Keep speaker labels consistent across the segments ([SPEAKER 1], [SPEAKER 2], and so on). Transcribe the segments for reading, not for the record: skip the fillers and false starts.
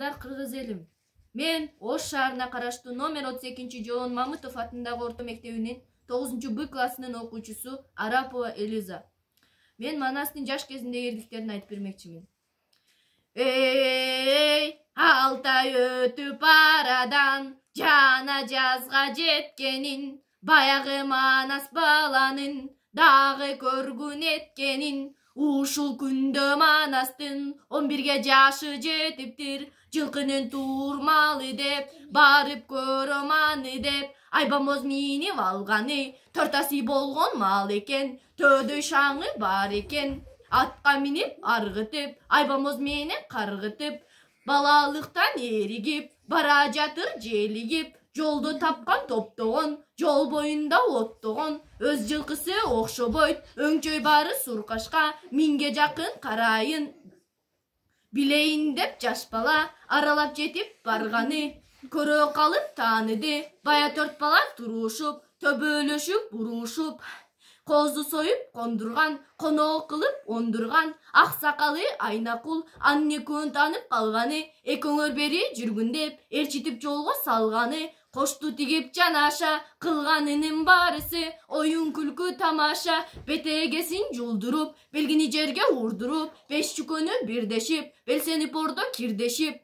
[SPEAKER 1] Саламдар кыргыз элим. Мен Ош шаарына караштуу номер 32 Жоон Мамытов атындагы орто мектебинин 9-Б классынын окуучусу Арапова Элиза. Мен Манастын жаш кезиндеги эрдиктерин айтып бермекчимин. Эй, алтай өтүп арадан жана жазга жеткенин, баягы Манас баланын дагы көргүн эткенин. Ушул күндө Манастын 11 жашы жетиптир, жылкынын турмалы деп барып көрөм аны деп. Айбамоз минип алганы 4 аси болгон мал экен, төдөй шаңы бар экен. Атка минип аргытып, айбамоз менен каргытып, балалыктан эригип бара жатыр желигип. Жолдо тапкан топтогон, жол боюнда оттогон, өз жылкысы окшобойт, өңчөй бары суркашка, минге жакын карайын билейин деп жаш бала аралап жетип барганы. Көрө калып тааныды, бая 4 бала турушуп, төбөлөшүп бурушуп, козу союп кондурган, коноо кылып ондурган. Ак сакалы Айнакул анын экөөнүн таанып калганы, экөөңөр бери жүргүн деп ээрчитип жолго салганы. Кошту тигип жанаша кылганынын барысы оюн күлкү тамаша. Бетегесин жулдуруп, белгини жерге урдуруп, 5 чүкөнү бирдешип, белсенип ордо кирдешип.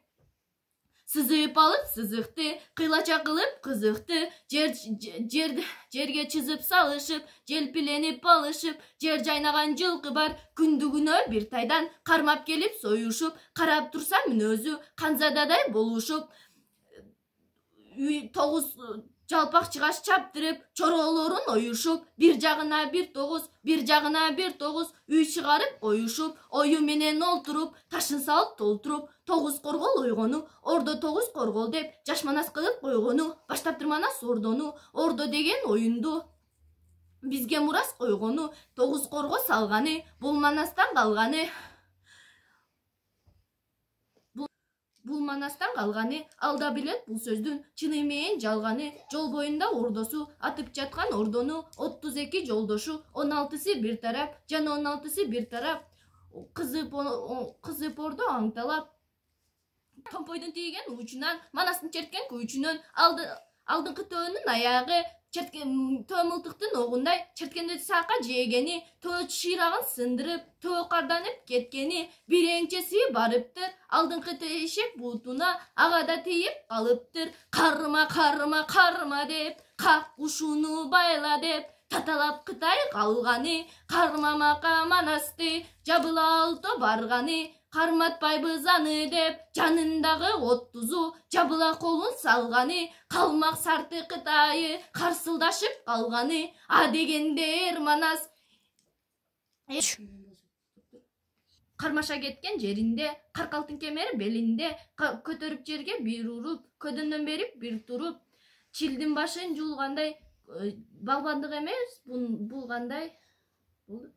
[SPEAKER 1] Сызып алып сызыкты, кыйлача кылып кызыкты, жерге чызып салышып, желпиленип алышып. Жер жайнаган жылкы бар, күндүгүнө бир тайдан кармап келип союшуп, карап турса мүнөзү канзададай болушуп. 9 жалпак чыгаш чаптырып, чоролорун оюшуп, бир жагына бир тогуз, бир жагына бир тогуз, үй чыгарып коюшуп, ою менен олтуруп, ташын салып толтуруп, 9 коргол ойгону, ордо 9 коргол деп жаш Манас кылып койгону, баштаптыр Манас ордону, ордо деген оюнду бизге мурас койгону. 9 корго салганы, бул Манастан калганы. Бул Манастан калганы, алда билет бул сөздүн чыны менен жалганы. Жол боюнда ордосу, атып жаткан ордону, 32 жолдошу, 16сы бир тарап, жана 16сы бир тарап. Кызып ордо аңталап, томпойдун тийген учунан, Манастын черткен күйчүнөн, алдыңкы төөнүн аягы төө мылтыктын огундай черткенде сака жегени, төө шыйрагын сындырып, төө карданып кеткени. Биреңчеси барыптыр алдыңкы тешек бутуна, ага да тийип калыптыр. Карыма карыма карыма деп, как ушуну байла деп таталап Кытай калганы. Кармамакка Манасты жабыла алто барганы, карматпайбыз аны деп жанындагы от тузу жабыла колун салганы. Калмак сарты Кытайы карсылдашып калганы. А дегендер Манас кармаша кеткен жеринде, каркалтын кемери белинде, көтөрүп жерге бир уруп, көдөндөн берип бир туруп, чилдин башын жулгандай, балбандык эмес бул кандай болду?